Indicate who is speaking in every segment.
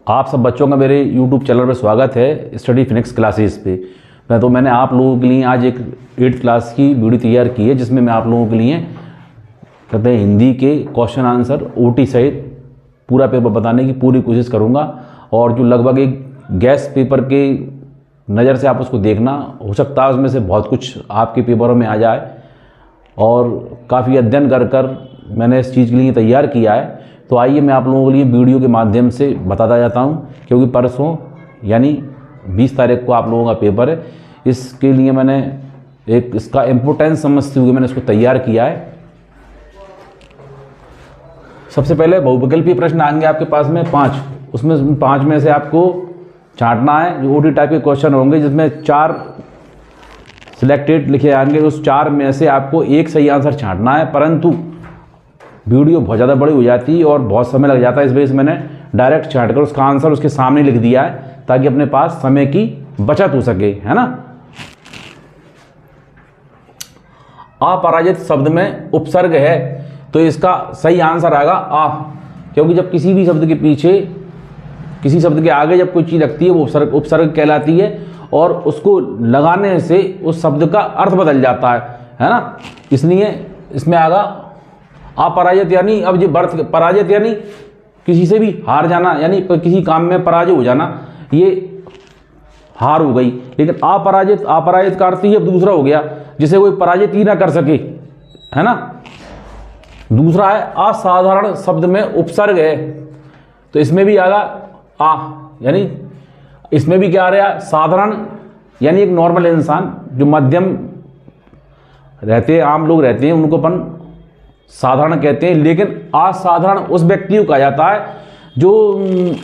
Speaker 1: आप सब बच्चों का मेरे YouTube चैनल पर स्वागत है स्टडी फिनिक्स क्लासेस पे। मैंने आप लोगों के लिए आज एक 8th क्लास की वीडियो तैयार की है, जिसमें मैं आप लोगों के लिए कहते हैं हिंदी के क्वेश्चन आंसर OT सहित पूरा पेपर बताने की पूरी कोशिश करूँगा। और जो लगभग एक गैस पेपर के नज़र से आप उसको देखना, हो सकता है उसमें से बहुत कुछ आपके पेपरों में आ जाए। और काफ़ी अध्ययन कर मैंने इस चीज़ के लिए तैयार किया है। तो आइए मैं आप लोगों के लिए वीडियो के माध्यम से बताता जाता हूँ, क्योंकि परसों यानी 20 तारीख को आप लोगों का पेपर है। इसके लिए मैंने एक इसका इम्पोर्टेंस समझते हुए मैंने इसको तैयार किया है। सबसे पहले बहुविकल्पीय प्रश्न आएंगे आपके पास में 5। उसमें 5 में से आपको छांटना है जो OT टाइप के क्वेश्चन होंगे, जिसमें 4 सिलेक्टेड लिखे आएंगे। उस 4 में से आपको एक सही आंसर छांटना है, परंतु वीडियो बहुत ज़्यादा बड़ी हो जाती है और बहुत समय लग जाता है। इस वजह से मैंने डायरेक्ट छांट कर उसका आंसर उसके सामने लिख दिया है, ताकि अपने पास समय की बचत हो सके, है ना। अपराजित शब्द में उपसर्ग है, तो इसका सही आंसर आएगा आ, क्योंकि जब किसी भी शब्द के पीछे, किसी शब्द के आगे जब कोई चीज़ लगती है वो उपसर्ग कहलाती है, और उसको लगाने से उस शब्द का अर्थ बदल जाता है ना। इसलिए इसमें आएगा अपराजित, यानी अब जो पराजित यानी किसी से भी हार जाना, यानी किसी काम में पराजय हो जाना, ये हार हो गई। लेकिन अपराजित का अर्थ ही अब दूसरा हो गया, जिसे कोई पराजित ही ना कर सके, है ना। दूसरा है असाधारण शब्द में उपसर्ग है, तो इसमें भी आएगा आ, यानी इसमें भी क्या आ रहा है, साधारण यानी एक नॉर्मल इंसान जो मध्यम रहते हैं, आम लोग रहते हैं, उनको अपन साधारण कहते हैं। लेकिन असाधारण उस व्यक्ति को कहा जाता है जो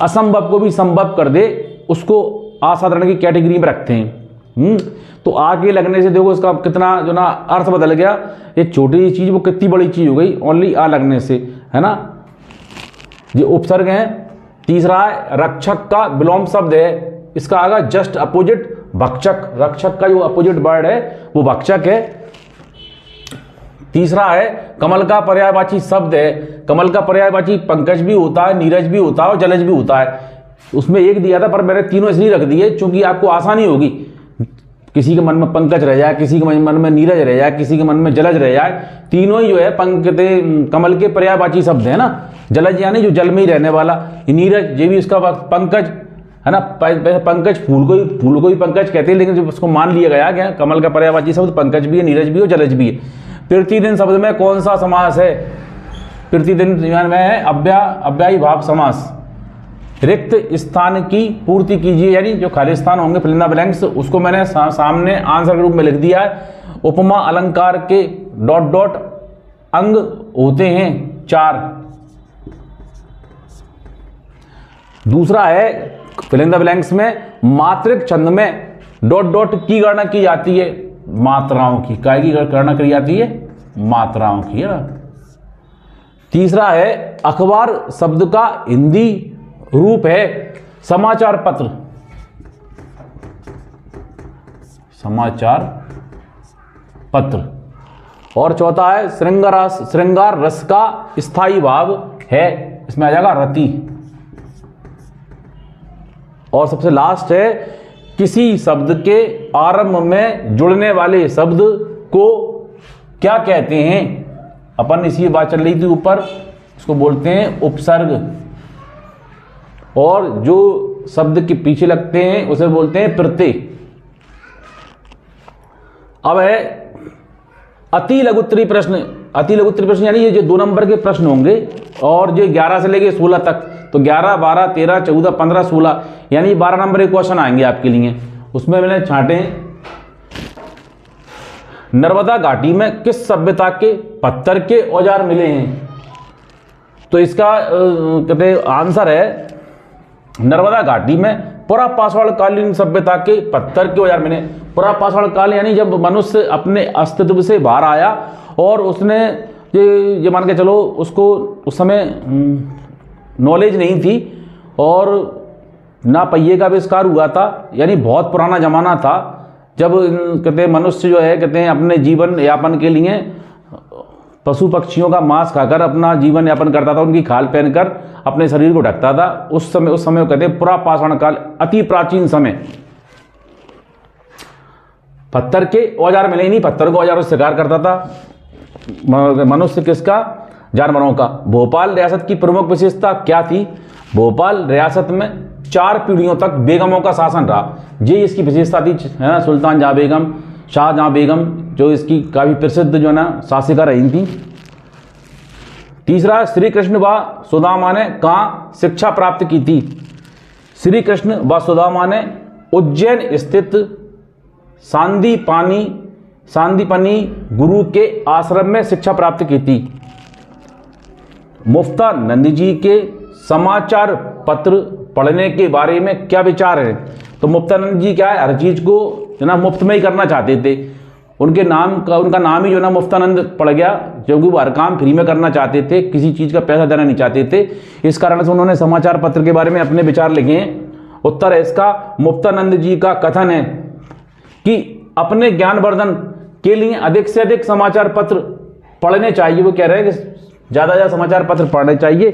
Speaker 1: असंभव को भी संभव कर दे, उसको असाधारण की कैटेगरी में रखते हैं। तो आगे लगने से देखो इसका कितना जो ना अर्थ बदल गया। ये छोटी चीज वो कितनी बड़ी चीज हो गई ओनली आ लगने से, है ना। ये उपसर्ग है। तीसरा है रक्षक का विलोम शब्द है, इसका आएगा जस्ट अपोजिट भक्षक। रक्षक का जो अपोजिट वर्ड है वो भक्षक है। तीसरा है कमल का पर्यायवाची शब्द है। कमल का पर्यायवाची पंकज भी होता है, नीरज भी होता है और जलज भी होता है। उसमें एक दिया था, पर मैंने तीनों इसलिए रख दिए क्योंकि आपको आसानी होगी। किसी के मन में पंकज रह जाए, किसी के मन में नीरज रह जाए, किसी के मन में जलज रह जाए, तीनों ही जो है कमल के पर्यायवाची शब्द है ना। जलज यानी जो जल में ही रहने वाला, नीरज ये भी उसका पंकज है ना। पंकज फूल को ही पंकज कहते हैं, लेकिन जब उसको मान लिया गया क्या कमल का पर्यायवाची शब्द पंकज भी है, नीरज भी है और जलज भी है। प्रतिदिन शब्द में कौन सा समास है? प्रतिदिन में है अव्ययी भाव समास। रिक्त स्थान की पूर्ति कीजिए, यानी जो खाली स्थान होंगे फिल इन द ब्लैंक्स, उसको मैंने सामने आंसर के रूप में लिख दिया है। उपमा अलंकार के ... अंग होते हैं 4। दूसरा है फिल इन द ब्लैंक्स में मात्रिक छंद में ... की गणना की जाती है मात्राओं की। काय की गणना करी जाती है? मात्राओं की, है ना। तीसरा है अखबार शब्द का हिंदी रूप है समाचार पत्र। समाचार पत्र। और चौथा है श्रृंगार रस का स्थायी भाव है, इसमें आ जाएगा रति। और सबसे लास्ट है किसी शब्द के आरंभ में जुड़ने वाले शब्द को क्या कहते हैं? अपन इसी बात चल रही थी ऊपर, इसको बोलते हैं उपसर्ग। और जो शब्द के पीछे लगते हैं उसे बोलते हैं प्रत्यय। अब है अति लघुत्तरी प्रश्न। अति लघुत्तरी प्रश्न यानी ये जो 2 नंबर के प्रश्न होंगे, और जो 11 से लेके 16 तक, तो 11, 12, 13, 14, 15, 16 यानी 12 नंबर के क्वेश्चन आएंगे आपके लिए। उसमें मैंने छांटे नर्मदा घाटी में किस सभ्यता के पत्थर के औजार मिले हैं? तो इसका कहते आंसर है नर्मदा घाटी में पुरापाषाण कालीन सभ्यता के पत्थर के औजार मिले। पुरापाषाण काल यानी जब मनुष्य अपने अस्तित्व से बाहर आया, और उसने ये मान के चलो उसको उस समय नॉलेज नहीं थी और ना पहिए का आविष्कार हुआ था, यानी बहुत पुराना जमाना था, जब कहते हैं मनुष्य जो है कहते हैं अपने जीवन यापन के लिए पशु पक्षियों का मांस खाकर अपना जीवन यापन करता था, उनकी खाल पहनकर अपने शरीर को ढकता था। उस समय को कहते हैं पुरा पाषाण काल, अति प्राचीन समय। पत्थर के औजार मिले ही नहीं, पत्थर को औजारों से शिकार करता था मनुष्य, किसका? जानवरों का। भोपाल रियासत की प्रमुख विशेषता क्या थी? भोपाल रियासत में 4 पीढ़ियों तक बेगमों का शासन रहा, ये इसकी विशेषता थी, है ना। सुल्तान जहाँ बेगम, शाहजहाँ बेगम, जो इसकी काफ़ी प्रसिद्ध जो है ना शासिका रही थी। तीसरा, श्री कृष्ण व सुदामा ने कहाँ शिक्षा प्राप्त की थी? श्री कृष्ण व सुदामा ने उज्जैन स्थित सांदीपनी गुरु के आश्रम में शिक्षा प्राप्त की थी। मुफ्तानंद जी के समाचार पत्र पढ़ने के बारे में क्या विचार है? तो मुफ्तानंद जी क्या है, हर चीज़ को जो ना मुफ्त में ही करना चाहते थे। उनका नाम ही जो ना मुफ्तानंद पड़ गया, क्योंकि वो हर काम फ्री में करना चाहते थे, किसी चीज़ का पैसा देना नहीं चाहते थे। इस कारण से उन्होंने समाचार पत्र के बारे में अपने विचार लिखे हैं। उत्तर है इसका, मुफ्तानंद जी का कथन है कि अपने ज्ञानवर्धन के लिए अधिक से अधिक समाचार पत्र पढ़ने चाहिए। वो कह रहे हैं कि ज़्यादा से ज़्यादा समाचार पत्र पढ़ने चाहिए,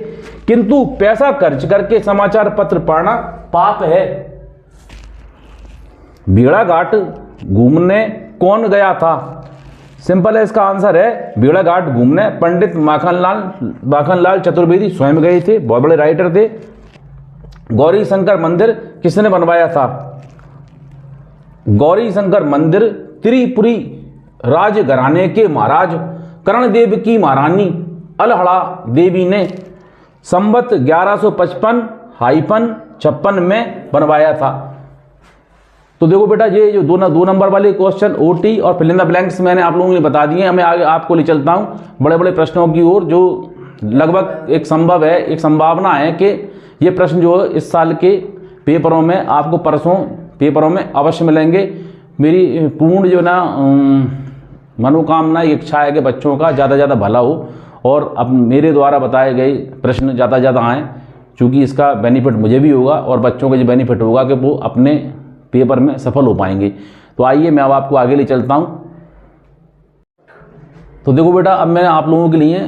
Speaker 1: किंतु पैसा खर्च करके समाचार पत्र पढ़ना पाप है। भेड़ाघाट घूमने कौन गया था? सिंपल है, इसका आंसर है भेड़ाघाट घूमने पंडित माखनलाल चतुर्वेदी स्वयं गए थे, बहुत बड़े राइटर थे। गौरी शंकर मंदिर किसने बनवाया था? गौरी शंकर मंदिर त्रिपुरी राजघराने के महाराज कर्णदेव की महारानी अलहड़ा देवी ने संवत 1155-56 में बनवाया था। तो देखो बेटा, ये जो दो नंबर वाले क्वेश्चन ओटी और फिल इन द ब्लैंक्स मैंने आप लोगों ने बता दिए। मैं आगे आपको ले चलता हूँ बड़े बड़े प्रश्नों की ओर, जो लगभग एक संभावना है कि ये प्रश्न जो इस साल के पेपरों में आपको परसों पेपरों में अवश्य मिलेंगे। मेरी पूर्ण जो ना मनोकामना, इच्छा है कि बच्चों का ज़्यादा से ज़्यादा भला हो और अब मेरे द्वारा बताए गए प्रश्न ज़्यादा से ज़्यादा आएँ, चूँकि इसका बेनिफिट मुझे भी होगा और बच्चों को जो बेनिफिट होगा कि वो अपने पेपर में सफल हो पाएंगे। तो आइए मैं अब आपको आगे ले चलता हूँ। तो देखो बेटा, अब मैं आप लोगों के लिए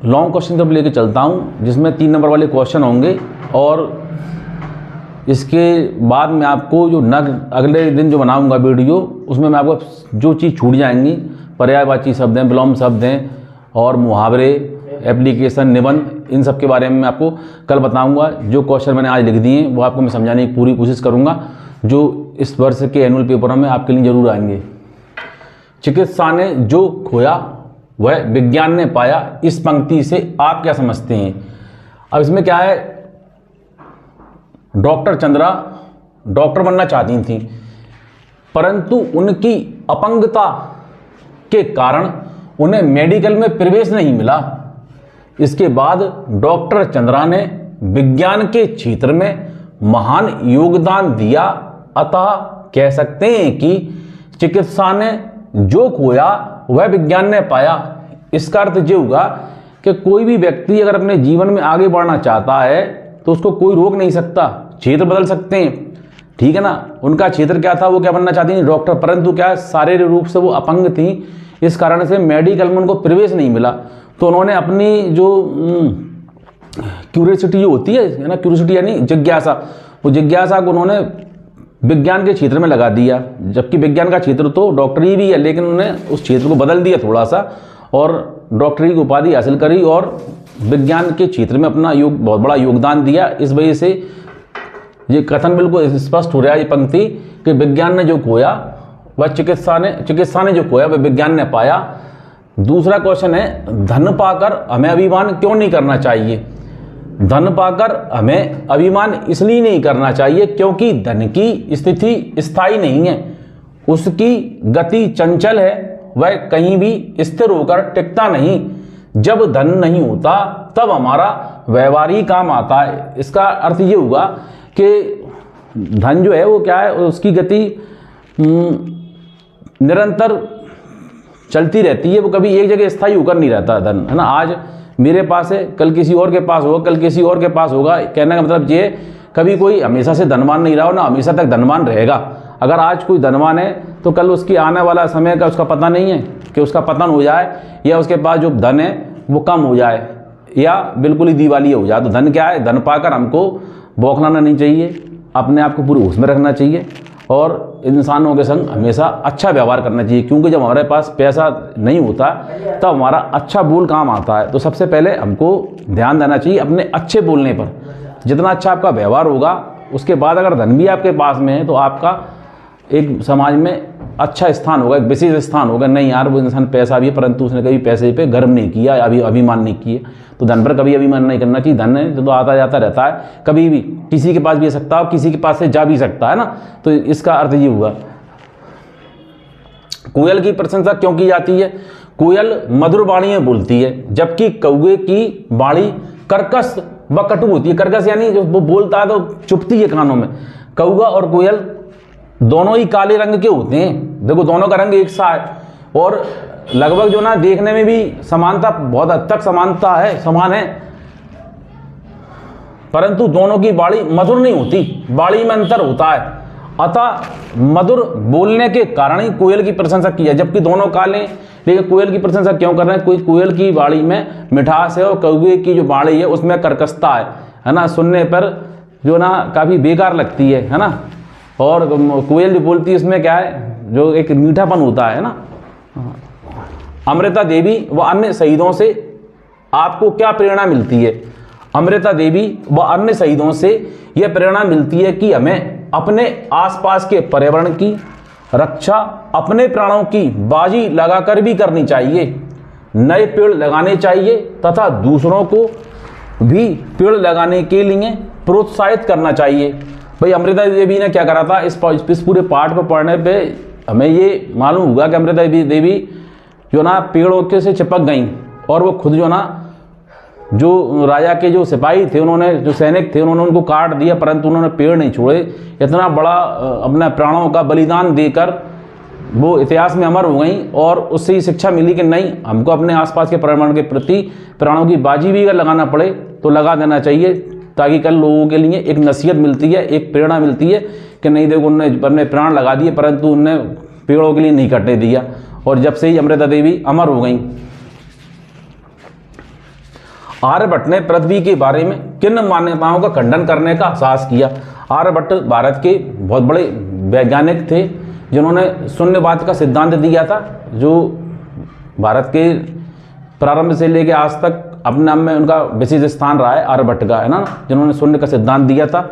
Speaker 1: लॉन्ग क्वेश्चन तब लेके चलता हूँ, जिसमें 3 नंबर वाले क्वेश्चन होंगे और इसके बाद में आपको जो अगले दिन जो बनाऊंगा वीडियो, उसमें मैं आपको जो चीज़ छूट जाएंगी, पर्यायवाची शब्द हैं, विलोम शब्द हैं और मुहावरे, एप्लीकेशन, निबंध, इन सब के बारे में मैं आपको कल बताऊंगा। जो क्वेश्चन मैंने आज लिख दिए वो आपको मैं समझाने की पूरी कोशिश करूंगा, जो इस वर्ष के एनुअल पेपरों में आपके लिए जरूर आएंगे। चिकित्सा ने जो खोया वह विज्ञान ने पाया, इस पंक्ति से आप क्या समझते हैं? अब इसमें क्या है, डॉक्टर चंद्रा डॉक्टर बनना चाहती थी, परंतु उनकी अपंगता के कारण उन्हें मेडिकल में प्रवेश नहीं मिला। इसके बाद डॉक्टर चंद्रा ने विज्ञान के क्षेत्र में महान योगदान दिया, अतः कह सकते हैं कि चिकित्सा ने जो खोया वह विज्ञान ने पाया। इसका अर्थ ये होगा कि कोई भी व्यक्ति अगर अपने जीवन में आगे बढ़ना चाहता है तो उसको कोई रोक नहीं सकता, क्षेत्र बदल सकते हैं, ठीक है ना। उनका क्षेत्र क्या था, वो क्या बनना चाहती थी, डॉक्टर, परंतु क्या शारीरिक रूप से वो अपंग थी, इस कारण से मेडिकल में उनको प्रवेश नहीं मिला। तो उन्होंने अपनी जो क्यूरियोसिटी जो होती है ना, क्यूरियोसिटी यानी जिज्ञासा, वो जिज्ञासा को उन्होंने विज्ञान के क्षेत्र में लगा दिया। जबकि विज्ञान का क्षेत्र तो डॉक्टरी भी है, लेकिन उन्होंने उस क्षेत्र को बदल दिया थोड़ा सा और डॉक्टरी की उपाधि हासिल करी और विज्ञान के क्षेत्र में अपना बहुत बड़ा योगदान दिया। इस वजह से ये कथन बिल्कुल स्पष्ट हो रहा है, ये पंक्ति, कि विज्ञान ने जो खोया वह चिकित्सा ने जो खोया वह विज्ञान ने पाया। दूसरा क्वेश्चन है, धन पाकर हमें अभिमान क्यों नहीं करना चाहिए? धन पाकर हमें अभिमान इसलिए नहीं करना चाहिए क्योंकि धन की स्थिति स्थायी नहीं है, उसकी गति चंचल है, वह कहीं भी स्थिर होकर टिकता नहीं। जब धन नहीं होता तब हमारा व्यवहारिक काम आता है। इसका अर्थ ये होगा कि धन जो है वो क्या है, उसकी गति निरंतर चलती रहती है, वो कभी एक जगह स्थायी होकर नहीं रहता धन, है ना। आज मेरे पास है, कल किसी और के पास होगा, कल किसी और के पास होगा। कहने का मतलब ये, कभी कोई हमेशा से धनवान नहीं रहा हो ना हमेशा तक धनवान रहेगा। अगर आज कोई धनवान है तो कल उसकी आने वाला समय का उसका पता नहीं है कि उसका पतन हो जाए या उसके पास जो धन है वो कम हो जाए या बिल्कुल ही दिवालिया हो जाए। तो धन क्या है, धन पाकर हमको बौखलाना नहीं चाहिए, अपने आप को पूरे होश में रखना चाहिए और इंसानों के संग हमेशा अच्छा व्यवहार करना चाहिए, क्योंकि जब हमारे पास पैसा नहीं होता तब हमारा अच्छा बोल काम आता है। तो सबसे पहले हमको ध्यान देना चाहिए अपने अच्छे बोलने पर। जितना अच्छा आपका व्यवहार होगा उसके बाद अगर धन भी आपके पास में है तो आपका एक समाज में अच्छा स्थान होगा, एक विशेष स्थान होगा। नहीं यार वो इंसान पैसा भी है परंतु उसने कभी पैसे पे गर्व नहीं किया, अभी अभिमान नहीं किए। तो धन पर कभी अभिमान नहीं करना चाहिए। धन है तो आता जाता रहता है, कभी भी किसी के पास भी आ सकता है, किसी के पास से जा भी सकता है ना। तो इसका अर्थ ये हुआ। कोयल की प्रशंसा क्यों की जाती है? कोयल मधुर वाणी में बोलती है, जबकि कौवे की वाणी कर्कश व कटु होती है। कर्कश यानी जो वो बोलता है तो चुभती है कानों में। कौवा और कोयल दोनों ही काले रंग के होते हैं। देखो दोनों का रंग एक सा है और लगभग जो ना देखने में भी समानता, बहुत हद तक समानता है, समान है, परंतु दोनों की वाणी मधुर नहीं होती, वाणी में अंतर होता है। अतः मधुर बोलने के कारण ही कोयल की प्रशंसा की है। जबकि दोनों काले, लेकिन कोयल की प्रशंसा क्यों कर रहे हैं? कोई कोयल की वाणी में मिठास है और कौवे की जो वाणी है उसमें कर्कशता है ना। सुनने पर जो ना काफ़ी बेकार लगती है ना। और कोयल जो बोलती है उसमें क्या है, जो एक मीठापन होता है ना। अमृता देवी व अन्य शहीदों से आपको क्या प्रेरणा मिलती है? अमृता देवी व अन्य शहीदों से यह प्रेरणा मिलती है कि हमें अपने आसपास के पर्यावरण की रक्षा अपने प्राणों की बाजी लगाकर भी करनी चाहिए। नए पेड़ लगाने चाहिए तथा दूसरों को भी पेड़ लगाने के लिए प्रोत्साहित करना चाहिए। भाई अमृता देवी ने क्या करा था? इस पूरे पाठ को पढ़ने पे हमें ये मालूम हुआ कि अमृता देवी जो ना पेड़ों के से चिपक गई और वो खुद जो ना जो राजा के जो सिपाही थे, उन्होंने जो सैनिक थे उन्होंने उनको काट दिया, परंतु उन्होंने पेड़ नहीं छोड़े। इतना बड़ा अपने प्राणों का बलिदान देकर वो इतिहास में अमर हो गई और उससे ही शिक्षा मिली कि नहीं, हमको अपने आसपास के पर्यावरण के प्रति प्राणों की बाजी भी अगर लगाना पड़े तो लगा देना चाहिए, ताकि कल लोगों के लिए एक नसीहत मिलती है, एक प्रेरणा मिलती है कि नहीं देखो उन्होंने अपने प्राण लगा दिए परंतु उनने पेड़ों के लिए नहीं कटने दिया। और जब से ही अमृता देवी अमर हो गई। आर्यभट्ट ने पृथ्वी के बारे में किन मान्यताओं का खंडन करने का साहस किया? आर्यभट्ट भारत के बहुत बड़े वैज्ञानिक थे जिन्होंने शून्यवाद का सिद्धांत दिया था, जो भारत के प्रारंभ से लेकर आज तक अपने नाम में उनका विशेष स्थान रहा है आर्यभट्ट का, है ना, जिन्होंने शून्य का सिद्धांत दिया था।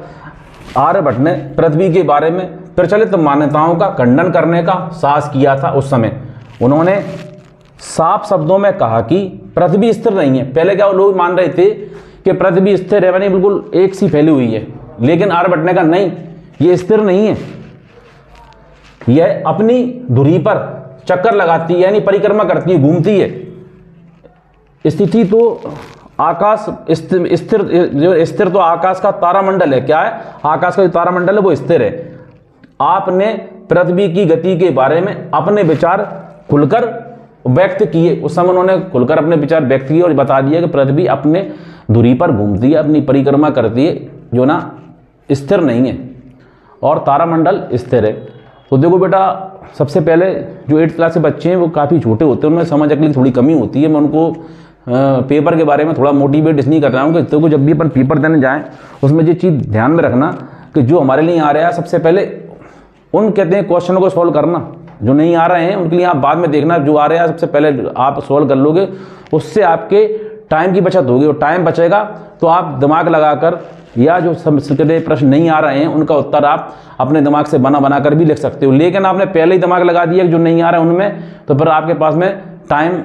Speaker 1: आर्यभट्ट ने पृथ्वी के बारे में प्रचलित मान्यताओं का खंडन करने का साहस किया था। उस समय उन्होंने साफ शब्दों में कहा कि पृथ्वी स्थिर नहीं है। पहले क्या लोग मान रहे थे कि पृथ्वी स्थिर है, यानी बिल्कुल एक सी फैली हुई है, लेकिन आर्यभट्ट ने कहा नहीं, ये स्थिर नहीं है, यह अपनी धुरी पर चक्कर लगाती है, यानी परिक्रमा करती है, घूमती है। स्थिति तो आकाश स्थिर, जो स्थिर तो आकाश का तारामंडल है। क्या है? आकाश का जो तारामंडल है वो स्थिर है। आपने पृथ्वी की गति के बारे में अपने विचार खुलकर व्यक्त किए। उस समय उन्होंने खुलकर अपने विचार व्यक्त किए और बता दिया कि पृथ्वी अपने धुरी पर घूमती है, अपनी परिक्रमा करती है, जो ना स्थिर नहीं है, और तारामंडल स्थिर है। तो देखो बेटा, सबसे पहले जो 8th क्लास के बच्चे हैं वो काफ़ी छोटे होते हैं, उनमें समझ अकल थोड़ी कमी होती है। मैं उनको पेपर के बारे में थोड़ा मोटिवेट इसलिए कर रहा हूँ कि तो जब भी अपन पेपर देने जाएँ उसमें ये चीज़ ध्यान में रखना कि जो हमारे लिए आ रहा है सबसे पहले उन कहते हैं क्वेश्चनों को सॉल्व करना। जो नहीं आ रहे हैं उनके लिए आप बाद में देखना, जो आ रहे हैं सबसे पहले आप सॉल्व कर लोगे, उससे आपके टाइम की बचत होगी। और टाइम बचेगा तो आप दिमाग लगाकर या जो संस्कृत प्रश्न नहीं आ रहे हैं उनका उत्तर आप अपने दिमाग से बना कर भी लिख सकते हो। लेकिन आपने पहले ही दिमाग लगा दिया कि जो नहीं आ रहा है उनमें, तो फिर आपके पास में टाइम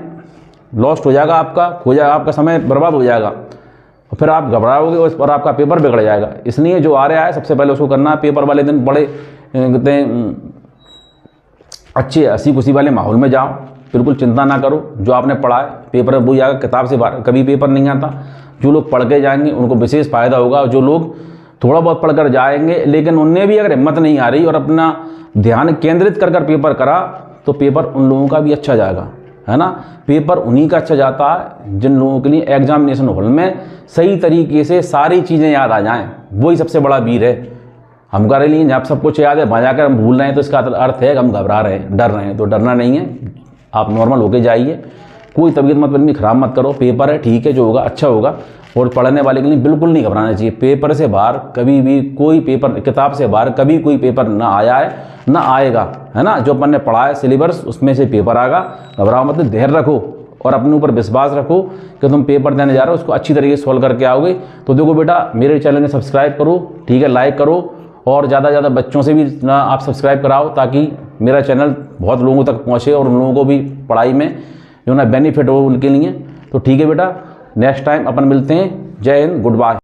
Speaker 1: लॉस्ट हो जाएगा, आपका खो जाएगा, आपका समय बर्बाद हो जाएगा, और फिर आप घबराओगे और आपका पेपर बिगड़ जाएगा। इसलिए जो आ रहा है सबसे पहले उसको करना है। पेपर वाले दिन बड़े कहते हैं अच्छे हंसी खुशी वाले माहौल में जाओ, बिल्कुल चिंता ना करो। जो आपने पढ़ा है पेपर में वही आएगा, किताब से बाहर कभी पेपर नहीं आता। जो लोग पढ़ के जाएंगे उनको विशेष फ़ायदा होगा। जो लोग थोड़ा बहुत पढ़कर जाएंगे लेकिन उनमें भी अगर हिम्मत नहीं आ रही और अपना ध्यान केंद्रित कर पेपर करा तो पेपर उन लोगों का भी अच्छा जाएगा, है ना। पेपर उन्हीं का अच्छा जाता है जिन लोगों के लिए एग्जामिनेशन हॉल में सही तरीके से सारी चीज़ें याद आ जाएं। वही सबसे बड़ा वीर है। हम कर लिए जब सब कुछ याद है वहाँ जाकर हम भूल रहे हैं तो इसका अर्थ है कि हम घबरा रहे हैं, डर रहे हैं। तो डरना नहीं है, आप नॉर्मल होके जाइए, कोई तबीयत मत अपनी ख़राब मत करो। पेपर है, ठीक है, जो होगा अच्छा होगा। और पढ़ने वाले के लिए बिल्कुल नहीं घबराना चाहिए। पेपर से बाहर कभी भी कोई पेपर, किताब से बाहर कभी कोई पेपर ना आया है ना आएगा, है ना। जो अपन ने पढ़ा है सिलेबस उसमें से पेपर आएगा। घबराओ मत, धैर्य रखो और अपने ऊपर विश्वास रखो कि तुम पेपर देने जा रहे हो, उसको अच्छी तरीके से सॉल्व करके आओगे। तो देखो बेटा, मेरे चैनल में सब्सक्राइब करो, ठीक है, लाइक करो और ज़्यादा से ज़्यादा बच्चों से भी ना आप सब्सक्राइब कराओ ताकि मेरा चैनल बहुत लोगों तक पहुँचे और उन लोगों को भी पढ़ाई में जो ना बेनिफिट हो उनके लिए। तो ठीक है बेटा, नेक्स्ट टाइम अपन मिलते हैं। जय हिंद, गुड बाय।